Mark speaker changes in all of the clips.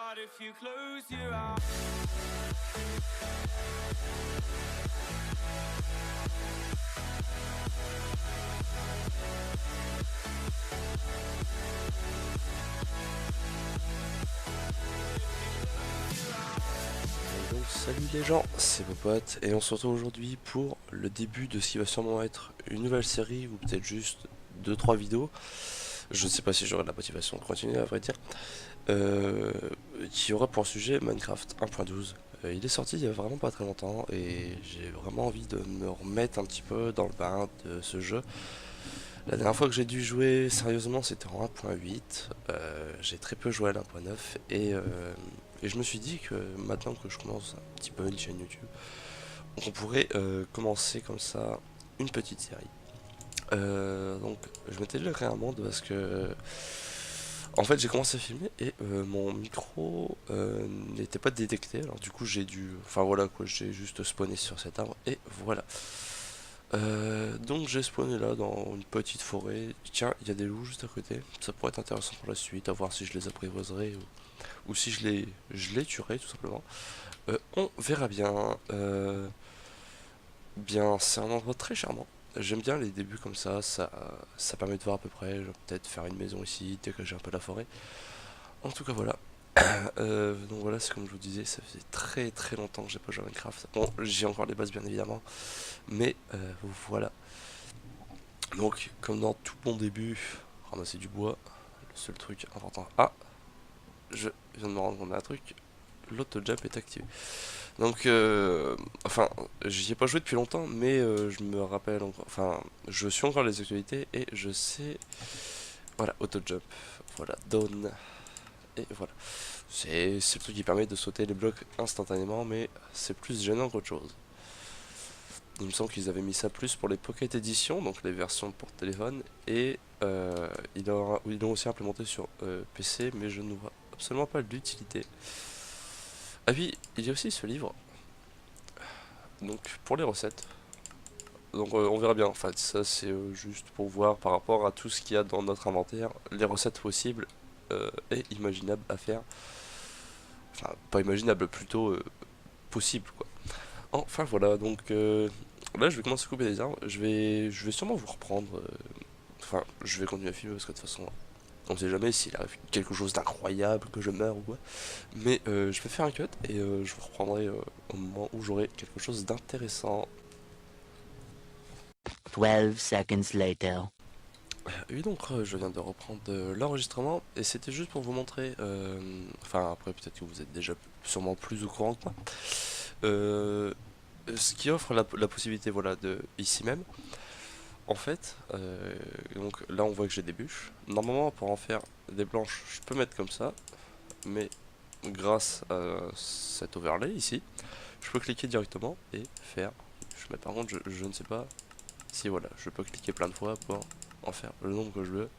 Speaker 1: Donc salut les gens, c'est vos potes et on se retrouve aujourd'hui pour le début de ce qui va sûrement être une nouvelle série ou peut-être juste 2-3 vidéos. Je ne sais pas si j'aurai de la motivation de continuer à vrai dire. Qui aura pour sujet Minecraft 1.12. Il est sorti il y a vraiment pas très longtemps et j'ai vraiment envie de me remettre un petit peu dans le bain de ce jeu. La dernière fois que j'ai dû jouer sérieusement c'était en 1.8, j'ai très peu joué à l'1.9 et je me suis dit que maintenant que je commence un petit peu une chaîne YouTube, on pourrait commencer comme ça une petite série. Donc je m'étais déjà créé un monde parce que en fait j'ai commencé à filmer et mon micro n'était pas détecté, alors du coup j'ai dû, enfin voilà quoi, j'ai juste spawné sur cet arbre et voilà. Donc j'ai spawné là dans une petite forêt. Tiens, il y a des loups juste à côté. Ça pourrait être intéressant pour la suite, à voir si je les apprivoiserai ou si je les tuerai tout simplement. On verra bien. Bien, c'est un endroit très charmant. J'aime bien les débuts comme ça permet de voir à peu près, je vais peut-être faire une maison ici, dégager un peu la forêt. En tout cas voilà. Donc voilà, c'est comme je vous disais, ça faisait très très longtemps que j'ai pas joué à Minecraft. Bon, j'ai encore les bases bien évidemment, mais voilà. Donc, comme dans tout bon début, ramasser du bois, le seul truc important. Ah, je viens de me rendre compte d'un truc, l'auto-jump est activé. Donc, enfin, j'y ai pas joué depuis longtemps, mais je me rappelle encore, enfin, je suis encore les actualités et je sais, voilà, auto-jump, voilà, down, et voilà. C'est le truc qui permet de sauter les blocs instantanément, mais c'est plus gênant qu'autre chose. Il me semble qu'ils avaient mis ça plus pour les Pocket Edition, donc les versions pour téléphone, et ils l'ont aussi implémenté sur PC, mais je ne vois absolument pas l'utilité. Ah oui, il y a aussi ce livre, donc pour les recettes. Donc on verra bien, en fait, ça c'est juste pour voir par rapport à tout ce qu'il y a dans notre inventaire, les recettes possibles et imaginables à faire. Enfin, pas imaginables, plutôt possibles, quoi. Enfin voilà, donc là je vais commencer à couper des arbres, je vais sûrement vous reprendre, enfin je vais continuer à filmer parce que de toute façon on sait jamais s'il arrive quelque chose d'incroyable, que je meurs ou quoi, mais je vais faire un cut et je vous reprendrai au moment où j'aurai quelque chose d'intéressant.
Speaker 2: 12 seconds later.
Speaker 1: Oui donc je viens de reprendre l'enregistrement et c'était juste pour vous montrer, enfin après peut-être que vous êtes déjà sûrement plus au courant que moi, euh, ce qui offre la possibilité voilà de ici même. En fait, donc là on voit que j'ai des bûches. Normalement pour en faire des blanches, je peux mettre comme ça, mais grâce à cet overlay ici, je peux cliquer directement et faire. Par contre, je ne sais pas si voilà, je peux cliquer plein de fois pour en faire le nombre que je veux.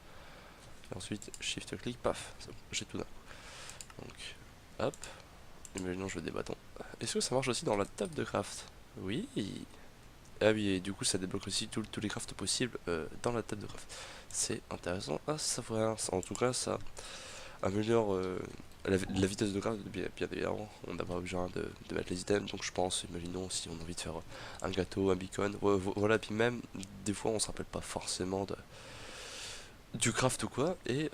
Speaker 1: Et ensuite, shift clic, paf, c'est bon, j'ai tout d'un coup. Donc, hop, imaginons je veux des bâtons. Est-ce que ça marche aussi dans la table de craft? Oui. Ah oui, et du coup ça débloque aussi tous les crafts possibles dans la table de craft. C'est intéressant à savoir. En tout cas, ça améliore la vitesse de craft, bien évidemment. On n'a pas besoin de mettre les items, donc je pense, imaginons si on a envie de faire un gâteau, un beacon, voilà, puis même, des fois on se rappelle pas forcément du craft ou quoi, et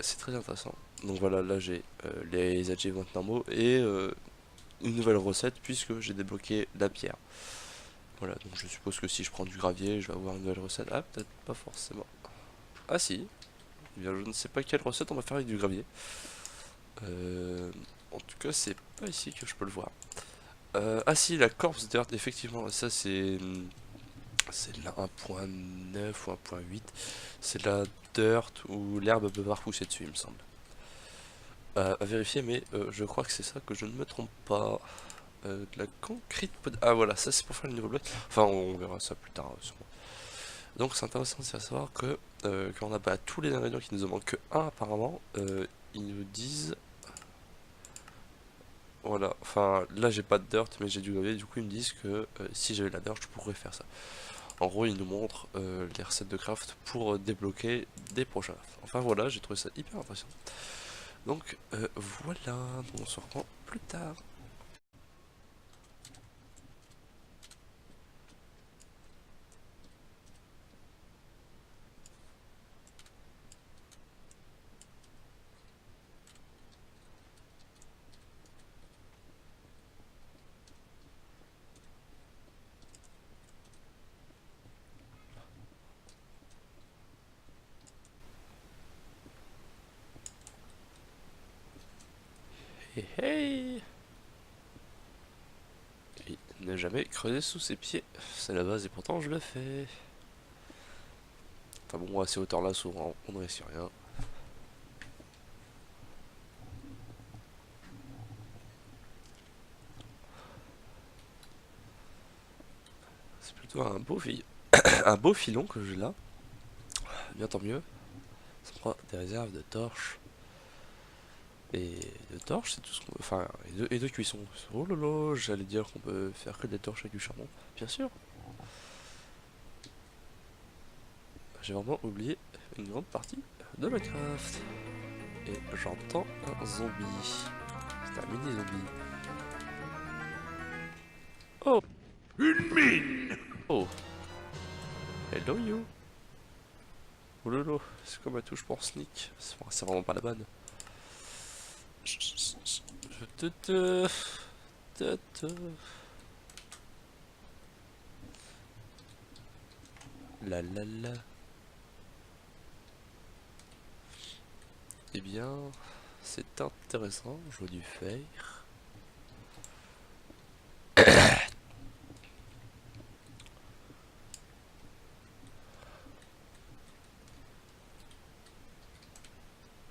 Speaker 1: c'est très intéressant. Donc voilà, là j'ai les achievements normaux et une nouvelle recette puisque j'ai débloqué la pierre. Voilà, donc je suppose que si je prends du gravier, je vais avoir une nouvelle recette. Ah, peut-être pas forcément. Ah si, eh bien, je ne sais pas quelle recette on va faire avec du gravier. En tout cas, c'est pas ici que je peux le voir. Ah si, la corpse dirt, effectivement, ça c'est la 1.9 ou 1.8. C'est la dirt où l'herbe peut pas repousser dessus, il me semble. À vérifier, mais je crois que c'est ça, que je ne me trompe pas. De la concrete ah voilà, ça c'est pour faire le nouveau bloc. Enfin, on verra ça plus tard, sûrement. Donc c'est intéressant de savoir que quand on n'a pas tous les ingrédients qui nous en manquent que un apparemment, ils nous disent. Voilà, enfin là j'ai pas de dirt mais j'ai du gravier, du coup ils me disent que si j'avais la dirt je pourrais faire ça. En gros ils nous montrent les recettes de craft pour débloquer des prochains. Enfin voilà, j'ai trouvé ça hyper intéressant. Donc voilà, on se reprend plus tard. Hey hey. Et ne jamais creuser sous ses pieds, c'est la base et pourtant je le fais. Enfin bon, à ces hauteurs là souvent on ne réussit rien. C'est plutôt un beau un beau filon que j'ai là. Bien tant mieux. Ça me prend des réserves de torches. Et de torches, c'est tout ce qu'on peut. Enfin, et de cuisson. Oh là là, j'allais dire qu'on peut faire que des torches avec du charbon. Bien sûr. J'ai vraiment oublié une grande partie de Minecraft. Et j'entends un zombie. C'est un mini zombie. Oh,
Speaker 3: Une mine!
Speaker 1: oh, hello you. Oh lolo, c'est comme ma touche pour sneak. C'est vraiment pas la bonne. Je te. La la la. Eh bien, c'est intéressant, je vois du fer.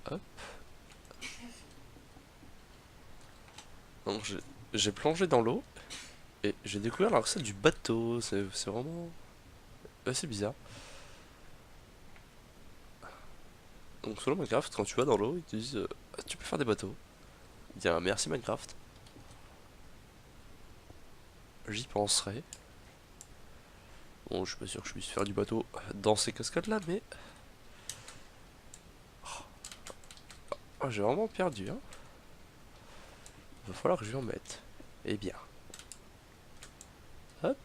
Speaker 1: Hop. Donc j'ai plongé dans l'eau et j'ai découvert la recette du bateau. C'est vraiment assez bizarre. Donc selon Minecraft, quand tu vas dans l'eau, ils te disent tu peux faire des bateaux. Il dit merci Minecraft. J'y penserai. Bon, je suis pas sûr que je puisse faire du bateau dans ces cascades là, mais oh, j'ai vraiment perdu. Hein. Va falloir que je lui en mette. Eh bien, hop.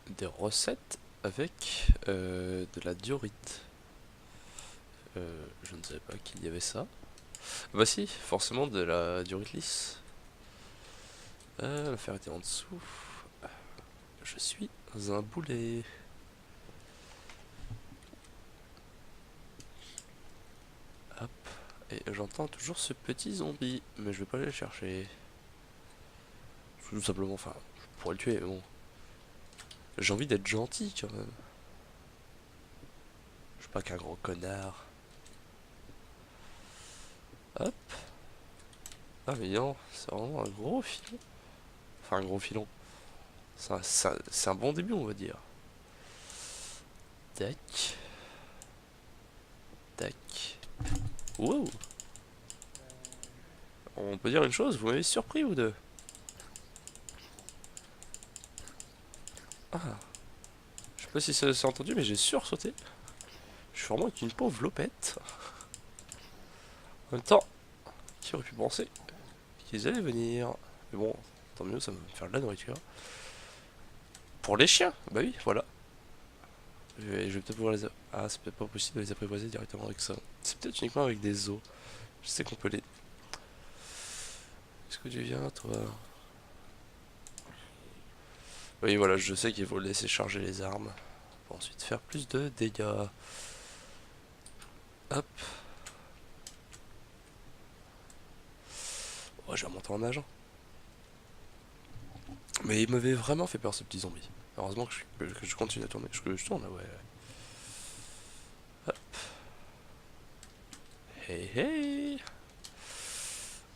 Speaker 1: Des recettes avec de la diorite. Je ne savais pas qu'il y avait ça. Bah si, forcément de la diorite lisse. La fer était en dessous. Je suis un boulet. Hop. Et j'entends toujours ce petit zombie, mais je vais pas aller le chercher. Tout simplement, enfin, je pourrais le tuer, mais bon. J'ai envie d'être gentil quand même. Je suis pas qu'un gros connard. Hop. Ah mais non, c'est vraiment un gros filon. Enfin un gros filon. C'est un bon début on va dire. Tac. Tac. Wow. On peut dire une chose, vous m'avez surpris vous deux. Ah. Je sais pas si ça s'est entendu mais j'ai sursauté. Je suis vraiment une pauvre lopette. En même temps, qui aurait pu penser qu'ils allaient venir. Mais bon, tant mieux, ça va me faire de la nourriture. Pour les chiens, bah oui, voilà. Je vais peut-être pouvoir les... Ah, c'est peut-être pas possible de les apprivoiser directement avec ça. C'est peut-être uniquement avec des os. Je sais qu'on peut les... Est-ce que tu viens, toi? Oui, voilà, je sais qu'il faut laisser charger les armes. Pour ensuite faire plus de dégâts. Hop. Oh, j'ai remonté en nageant. Mais il m'avait vraiment fait peur ce petit zombie. Heureusement que je continue à tourner. Que je tourne là, ouais. Hop. Hey hey.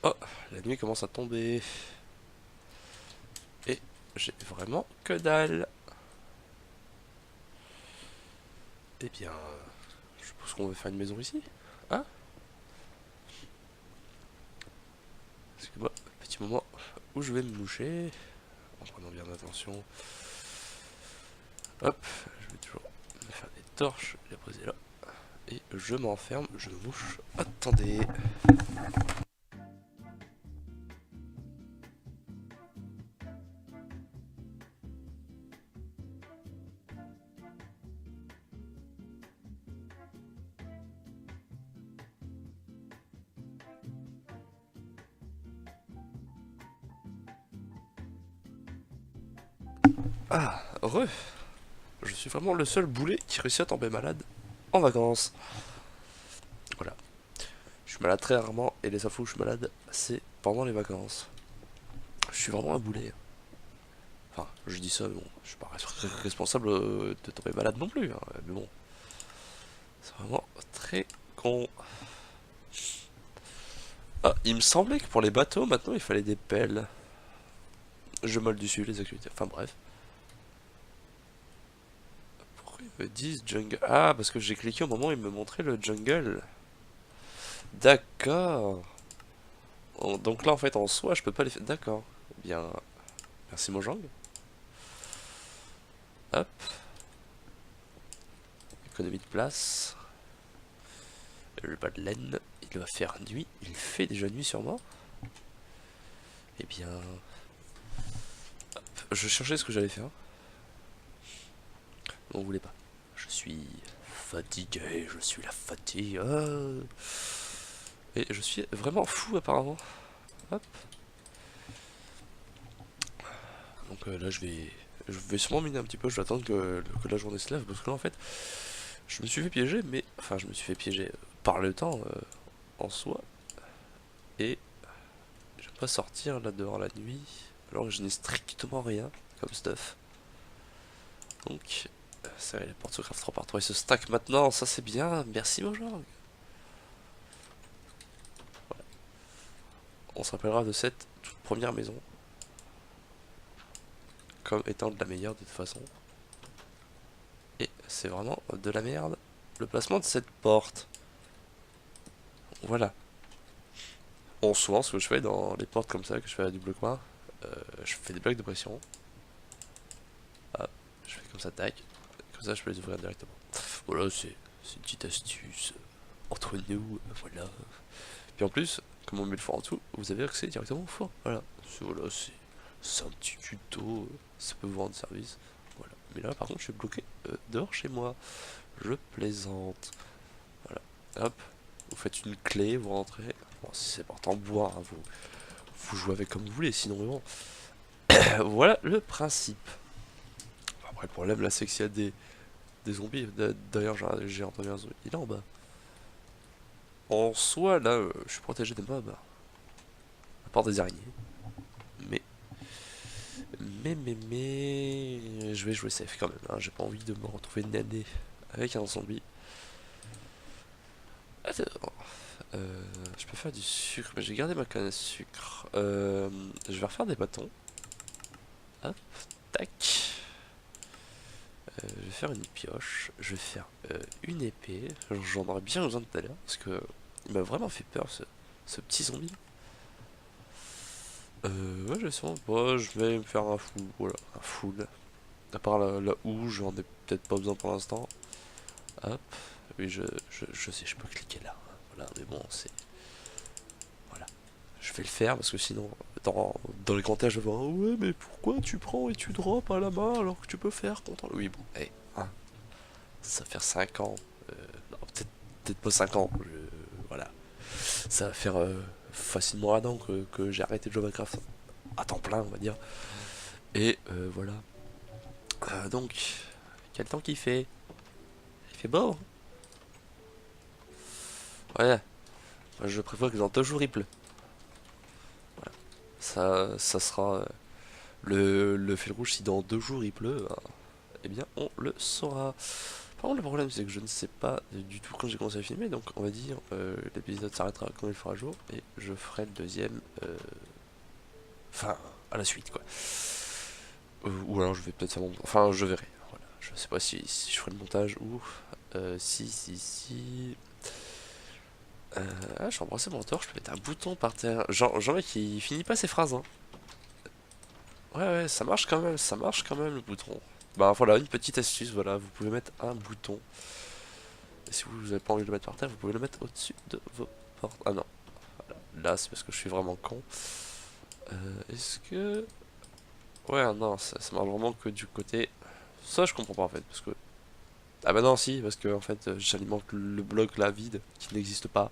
Speaker 1: Oh, la nuit commence à tomber. Et j'ai vraiment que dalle. Eh bien, je suppose qu'on va faire une maison ici. Hein? Excuse-moi, petit moment où je vais me moucher. En prenant bien attention. Hop, je vais toujours me faire des torche, je vais la poser là. Et je m'enferme, je me mouche. Attendez. Ah, heureux. Je suis vraiment le seul boulet qui réussit à tomber malade en vacances. Voilà. Je suis malade très rarement et les seules fois où je suis malade, c'est pendant les vacances. Je suis vraiment un boulet. Enfin, je dis ça, mais bon, je suis pas responsable de tomber malade non plus. Hein, mais bon, c'est vraiment très con. Ah, il me semblait que pour les bateaux, maintenant, il fallait des pelles. Je molle dessus les activités. Enfin bref. Pourquoi ils me disent jungle? Ah, parce que j'ai cliqué au moment où il me montrait le jungle. D'accord. Donc là, en fait, en soi, je peux pas les faire. D'accord. Eh bien, merci Mojang. Hop. Économie de place. Le bas de laine. Il va faire nuit. Il fait déjà nuit sur moi. Eh bien... Hop. Je cherchais ce que j'allais faire. On voulait pas. Je suis fatigué. Je suis la fatigue. Et je suis vraiment fou apparemment. Hop. Donc là je vais sûrement miner un petit peu, je vais attendre que la journée se lève parce que là en fait je me suis fait piéger, mais enfin je me suis fait piéger par le temps en soi. Et je vais pas sortir là dehors la nuit alors que je n'ai strictement rien comme stuff. Donc ça les portes se craft 3 par 3 et se stack maintenant, ça c'est bien, merci mon genre. On se rappellera de cette toute première maison comme étant de la meilleure de toute façon. Et c'est vraiment de la merde le placement de cette porte. Voilà. En souvent ce que je fais dans les portes comme ça, que je fais à double coin, je fais des blocs de pression. Hop, je fais comme ça, tac. Comme ça je peux les ouvrir directement. Voilà, c'est une petite astuce entre nous, voilà. Puis en plus, comme on met le four en dessous, vous avez accès directement au four. Voilà. Voilà, c'est un petit tuto, ça peut vous rendre service. Voilà. Mais là par contre je suis bloqué dehors chez moi. Je plaisante. Voilà. Hop. Vous faites une clé, vous rentrez. Bon, si c'est porte en bois, hein, vous jouez avec comme vous voulez, sinon mais bon. Voilà le principe. Après le problème là c'est que s'il y a des zombies. D'ailleurs j'ai entendu un zombie. Il est en bas. En soi là je suis protégé des mobs. À part des araignées. Mais, je vais jouer safe quand même, hein. J'ai pas envie de me retrouver nané avec un zombie. Attends, je peux faire du sucre, mais j'ai gardé ma canne à sucre. Je vais refaire des bâtons. Hop, tac. Je vais faire une pioche, je vais faire une épée. J'en aurais bien besoin tout à l'heure, parce que il m'a vraiment fait peur ce petit zombie. Ouais, je vais sûrement. Bon, je vais me faire un full. Voilà, un full. À part la houe, j'en ai peut-être pas besoin pour l'instant. Hop. Oui, je sais, je peux cliquer là. Voilà, mais bon, c'est. Voilà. Je vais le faire parce que sinon, dans les commentaires, je vais voir. Ouais, mais pourquoi tu prends et tu drops à la main alors que tu peux faire content. Oui, bon, hey, hein. Ça va faire 5 ans. Non, peut-être pas 5 ans. Voilà. Ça va faire facilement un an que j'ai arrêté de jouer à Minecraft à temps plein, on va dire. Et voilà. Donc, quel temps qu'il fait? Il fait beau. Ouais. Moi, je prévois que dans 2 jours il pleut. Voilà. Ça sera le fil rouge. Si dans 2 jours il pleut, eh bien on le saura. Par contre, le problème c'est que je ne sais pas du tout quand j'ai commencé à filmer. Donc, on va dire l'épisode s'arrêtera quand il fera jour et je ferai le deuxième. Enfin, à la suite quoi. Ou alors je vais peut-être faire mon... Enfin, je verrai. Voilà. Je sais pas si je ferai le montage ou... si... Ah, je suis embrassé mon tort, je peux mettre un bouton par terre. Jean-Mec, il finit pas ses phrases, hein. Ouais, ça marche quand même le bouton. Bah voilà, une petite astuce, voilà, vous pouvez mettre un bouton. Et si vous n'avez pas envie de le mettre par terre, vous pouvez le mettre au-dessus de vos portes. Ah non, là c'est parce que je suis vraiment con. Est-ce que... Ouais, non, ça marche vraiment que du côté... Ça je comprends pas en fait, parce que... Ah bah non, si, parce que en fait j'alimente le bloc là vide, qui n'existe pas.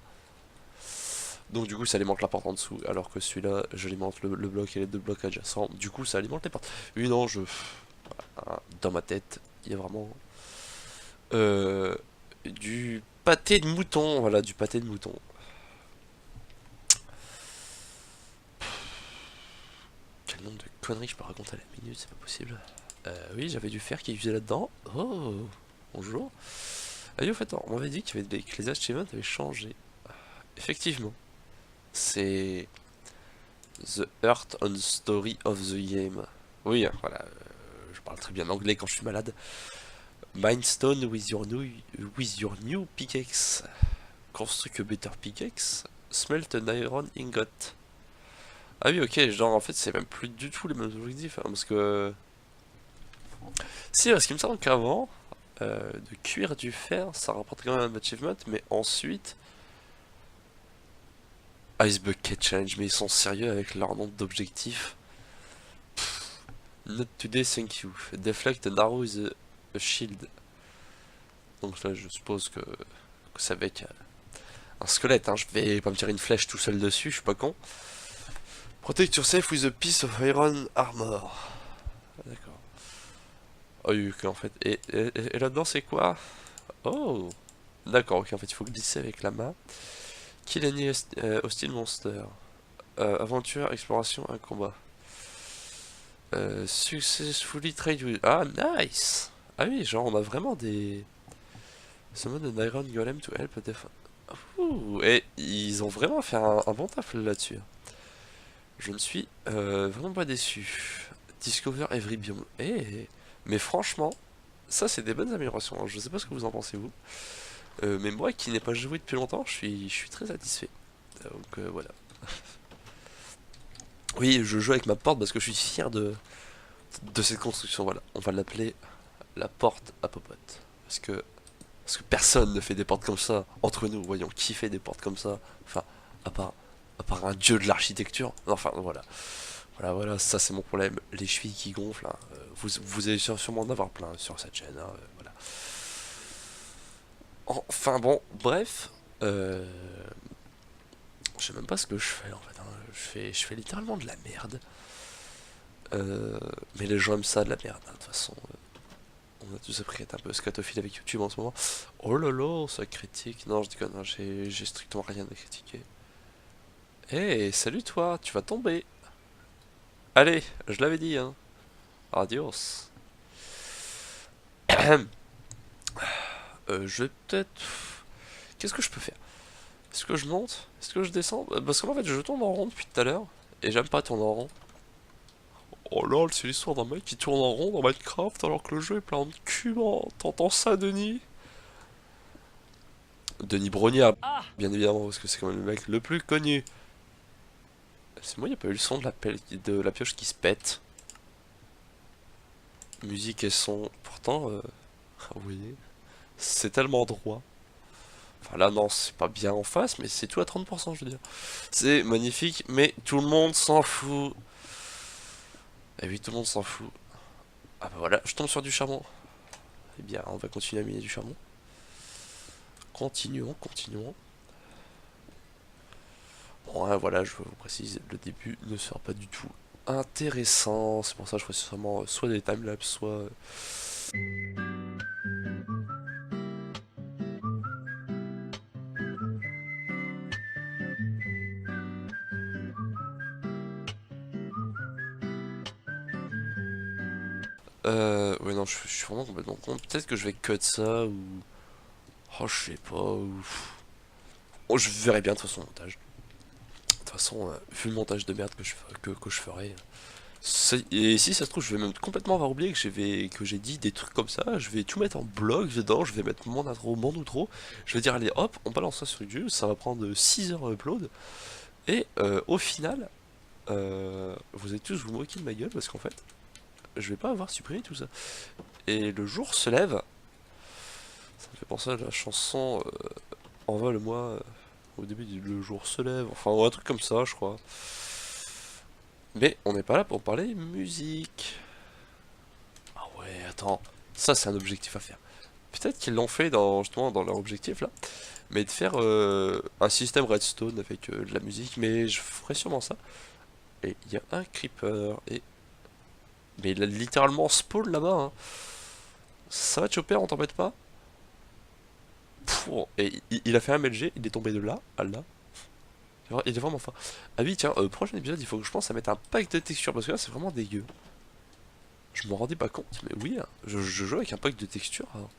Speaker 1: Donc du coup ça alimente la porte en dessous, alors que celui-là j'alimente le bloc et les deux blocs adjacents. Du coup ça alimente les portes. Oui non, dans ma tête, il y a vraiment euh, du pâté de mouton, voilà, du pâté de mouton. Quel nombre de conneries je peux raconter à la minute, c'est pas possible. Oui, j'avais du fer qui usait là-dedans. Oh, bonjour. Ah oui, au fait, on m'avait dit que les achievements avaient changé. Effectivement, c'est The Heart on Story of the Game. Oui, hein, voilà, je parle très bien anglais quand je suis malade. Mindstone with your new pickaxe. Construct a better pickaxe. Smelt an iron ingot. Ah oui, ok, genre en fait c'est même plus du tout les mêmes objectifs, hein, parce que... Si, parce qu'il me semble qu'avant, de cuire du fer, ça rapporte quand même un achievement, mais ensuite... Ice Bucket Challenge, mais ils sont sérieux avec leur nombre d'objectifs. Not today, thank you. Deflect an arrow is a shield. Donc là, je suppose que c'est avec un squelette, hein. Je vais pas me tirer une flèche tout seul dessus, je suis pas con. Protect yourself with a piece of iron armor. D'accord. Oh oui, ok, en fait. Et là-dedans, c'est quoi? Oh! D'accord, ok, en fait, il faut glisser avec la main. Kill any hostile monster. Aventure, exploration, un combat. Successfully trade with... Ah, nice! Ah oui, genre, on a vraiment des... Summon an iron golem to help defend. Ouh, et ils ont vraiment fait un bon taf là-dessus. Je ne suis vraiment pas déçu. Discover every biome. Eh, mais franchement, ça c'est des bonnes améliorations, hein. Je sais pas ce que vous en pensez vous. Mais moi qui n'ai pas joué depuis longtemps, je suis très satisfait. Donc voilà. Oui, je joue avec ma porte parce que je suis fier de cette construction. Voilà, on va l'appeler la porte à popote. Parce que personne ne fait des portes comme ça entre nous. Voyons, qui fait des portes comme ça? Enfin, à part, à part un dieu de l'architecture. Enfin, voilà. Voilà, ça c'est mon problème. Les chevilles qui gonflent, hein. Vous allez sûrement en avoir plein sur cette chaîne, hein, voilà. Enfin bon, bref. Je sais même pas ce que je fais en fait, hein. Je fais littéralement de la merde. Mais les gens aiment ça, de la merde, hein. De toute façon, on a tous appris à être un peu scatophile avec YouTube en ce moment. Oh là là, ça critique. Non, je déconne, hein, j'ai strictement rien à critiquer. Eh, salut toi, tu vas tomber. Allez, je l'avais dit, hein. Adios. Je vais peut-être... Qu'est-ce que je peux faire? Est-ce que je monte? Est-ce que je descends? Parce qu'en fait, je tourne en rond depuis tout à l'heure. Et j'aime pas tourner en rond. Oh lol, c'est l'histoire d'un mec qui tourne en rond dans Minecraft alors que le jeu est plein de cubes. T'entends ça, Denis? Denis Brognard, bien évidemment, parce que c'est quand même le mec le plus connu. C'est moi, il n'y a pas eu le son de la pioche qui se pète. Musique et son. Pourtant, vous voyez, c'est tellement droit. Enfin là, non, c'est pas bien en face, mais c'est tout à 30%, je veux dire. C'est magnifique, mais tout le monde s'en fout. Et oui, tout le monde s'en fout. Ah bah voilà, je tombe sur du charbon. Eh bien, on va continuer à miner du charbon. Continuons. Bon, hein, voilà, je vous précise, le début ne sera pas du tout intéressant. C'est pour ça que je ferai sûrement soit des timelapses, soit... ouais, non, je suis vraiment complètement con. Peut-être que je vais cut ça, ou... Oh, je sais pas, ou... Oh, je verrai bien de toute façon le montage. De toute façon, vu le montage de merde que je ferai... Et si ça se trouve, je vais même complètement avoir oublié que j'ai dit des trucs comme ça. Je vais tout mettre en blog dedans, je vais mettre mon intro, mon outro. Je vais dire, allez hop, on balance ça sur YouTube, ça va prendre 6 heures à upload. Et au final, vous allez tous vous moquer de ma gueule parce qu'en fait, je vais pas avoir supprimé tout ça. et le jour se lève. Ça me fait penser à la chanson Envole-moi au début du Le jour se lève, enfin un truc comme ça je crois. Mais on n'est pas là pour parler musique. Ah ouais, attends, ça c'est un objectif à faire. Peut-être qu'ils l'ont fait dans, justement dans leur objectif là, mais de faire un système redstone avec de la musique, mais je ferai sûrement ça. Et il y a un creeper, et... Mais il a littéralement spawn là-bas, hein. Ça va te choper, on t'embête pas? Pouh, et il a fait un MLG, il est tombé de là à là. Il est vraiment fort. Ah oui, tiens, prochain épisode, il faut que je pense à mettre un pack de textures, parce que là c'est vraiment dégueu. Je m'en rendais pas compte, mais oui, hein, je joue avec un pack de textures, hein.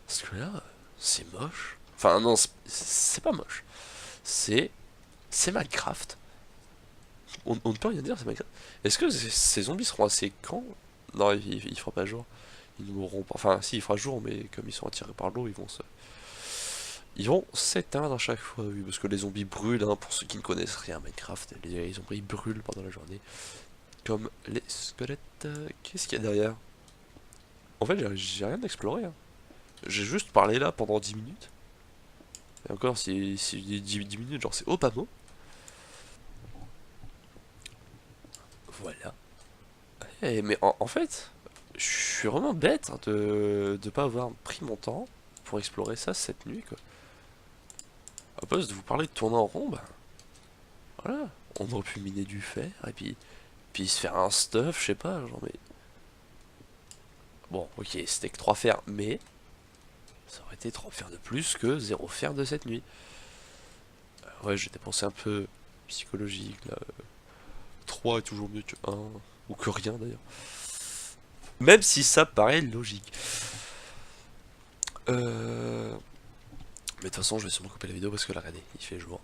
Speaker 1: Parce que là, c'est moche. Enfin, non, c'est pas moche. C'est. C'est Minecraft. On ne peut rien dire, c'est Minecraft. Est-ce que ces zombies seront assez quand? Non, il fera pas jour. Ils ne mourront pas. Enfin, si, il fera jour, mais comme ils sont attirés par l'eau, ils vont se. Ils vont s'éteindre à chaque fois, oui, parce que les zombies brûlent, hein, pour ceux qui ne connaissent rien à Minecraft. Les zombies brûlent pendant la journée. Comme les squelettes. Qu'est-ce qu'il y a derrière? En fait, j'ai rien exploré, hein. J'ai juste parlé là pendant 10 minutes. Et encore, si je dis 10 minutes, genre c'est Obama. Voilà. Mais en fait, je suis vraiment bête, hein, de pas avoir pris mon temps pour explorer ça cette nuit, quoi. À place de vous parler de tourner en rond, bah, voilà. On aurait pu miner du fer, et puis se faire un stuff, je sais pas, genre, mais... Bon, ok, c'était que 3 fers, mais... Ça aurait été 3 fers de plus que 0 fer de cette nuit. Ouais, j'ai dépensé un peu psychologique, là. 3 est toujours mieux que 1, ou que rien d'ailleurs. Même si ça paraît logique. Mais de toute façon, je vais sûrement couper la vidéo parce que là, regardez, il fait jour.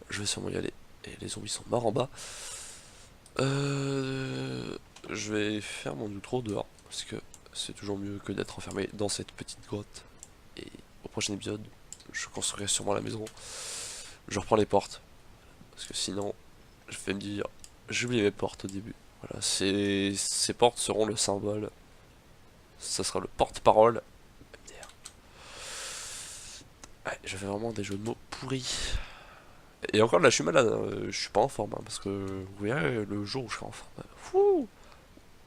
Speaker 1: Je vais sûrement y aller. Et les zombies sont morts en bas. Je vais faire mon outro dehors. Parce que c'est toujours mieux que d'être enfermé dans cette petite grotte. Et au prochain épisode, je construirai sûrement la maison. Je reprends les portes. Parce que sinon, je vais me dire, j'oublie mes portes au début. Voilà, ces portes seront le symbole. Ça sera le porte-parole. Ouais, je fais vraiment des jeux de mots pourris. Et encore là, je suis malade, hein. Je suis pas en forme, hein, parce que vous verrez le jour où je serai en forme. Fou,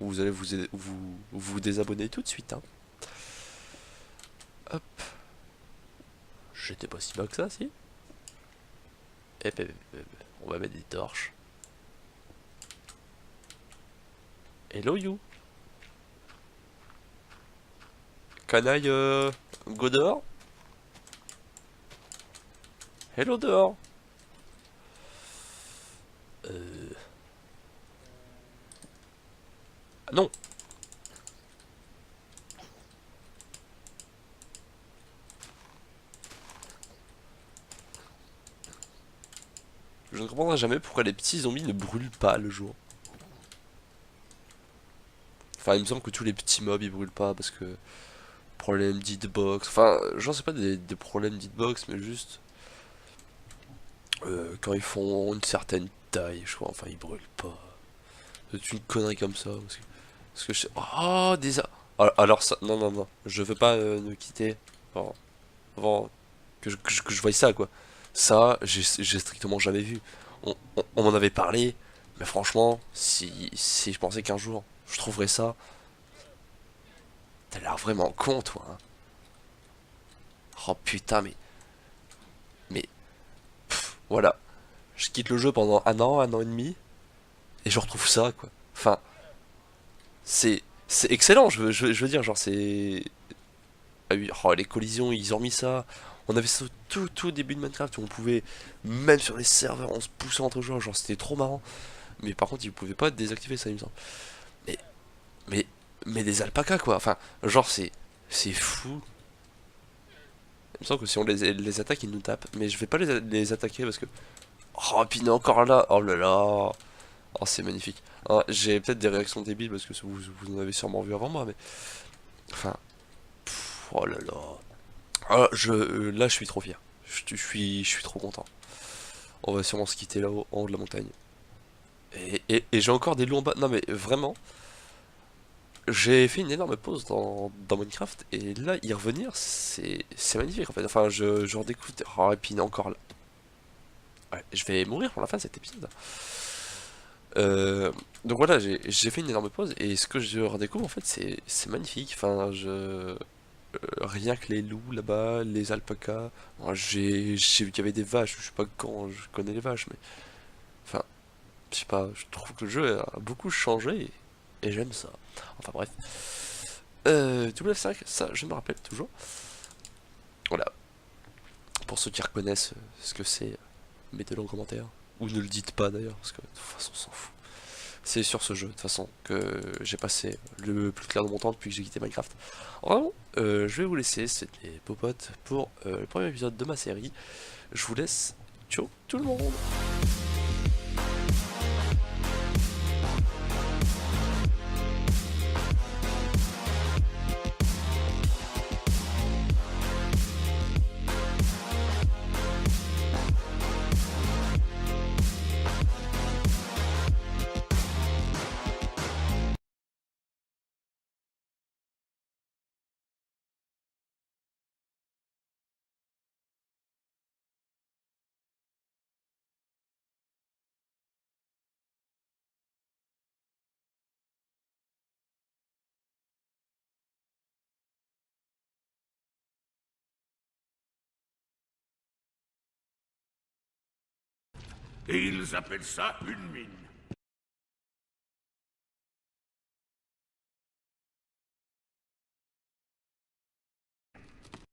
Speaker 1: vous allez vous désabonner tout de suite, hein. Hop. J'étais pas si bas que ça, si. On va mettre des torches. Hello you. Canaille, go dehors. Hello dehors. Non. Je ne comprendrai jamais pourquoi les petits zombies ne brûlent pas le jour. Enfin, il me semble que tous les petits mobs ils brûlent pas parce que problème d'hitbox. Enfin, j'en sais pas des problèmes d'hitbox, mais juste quand ils font une certaine taille, je crois. Enfin, ils brûlent pas. C'est une connerie comme ça. Parce que je sais. Oh, alors ça. Non, non, non. Je veux pas nous quitter avant que je voie ça, quoi. Ça, j'ai strictement jamais vu. On m'en avait parlé, mais franchement, si je pensais qu'un jour je trouverais ça, t'as l'air vraiment con, toi, hein. Oh putain, mais, voilà. Je quitte le jeu pendant un an et demi, et je retrouve ça, quoi. Enfin, c'est excellent, je veux dire, genre, c'est. Ah oui, oh, les collisions, ils ont mis ça. On avait ça au tout début de Minecraft où on pouvait, même sur les serveurs, on se poussait entre joueurs, genre c'était trop marrant. Mais par contre, ils pouvaient pas désactiver ça, il me semble. Mais, mais, mais des alpacas, quoi. Enfin, genre, c'est fou. Il me semble que si on les attaque, ils nous tapent. Mais je vais pas les attaquer parce que. Oh, puis il est encore là. Oh là là. Oh, c'est magnifique. Ah, j'ai peut-être des réactions débiles parce que vous en avez sûrement vu avant moi, mais. Enfin. Oh là là. Ah, là, je suis trop fier. Je suis trop content. On va sûrement se quitter là-haut, en haut de la montagne. Et j'ai encore des loups en bas. Non, mais vraiment. j'ai fait une énorme pause dans Minecraft et là y revenir c'est magnifique en fait. Enfin je redécouvre. Oh, et puis encore là. Ouais, je vais mourir pour la fin de cet épisode. Euh, donc voilà, j'ai fait une énorme pause et ce que je redécouvre en fait c'est magnifique. Enfin rien que les loups là-bas, les alpacas. Bon, j'ai vu qu'il y avait des vaches. Je sais pas quand je connais les vaches, mais enfin je sais pas. Je trouve que le jeu a beaucoup changé et j'aime ça. Enfin bref. Double F5, ça je me rappelle toujours. Voilà, pour ceux qui reconnaissent ce que c'est, mettez-le en commentaire. Ou ne le dites pas d'ailleurs, parce que de toute façon on s'en fout. C'est sur ce jeu, de toute façon, que j'ai passé le plus clair de mon temps depuis que j'ai quitté Minecraft. Vraiment, je vais vous laisser, c'était les popotes pour le premier épisode de ma série. Je vous laisse, ciao tout le monde.
Speaker 3: Et ils appellent ça une mine.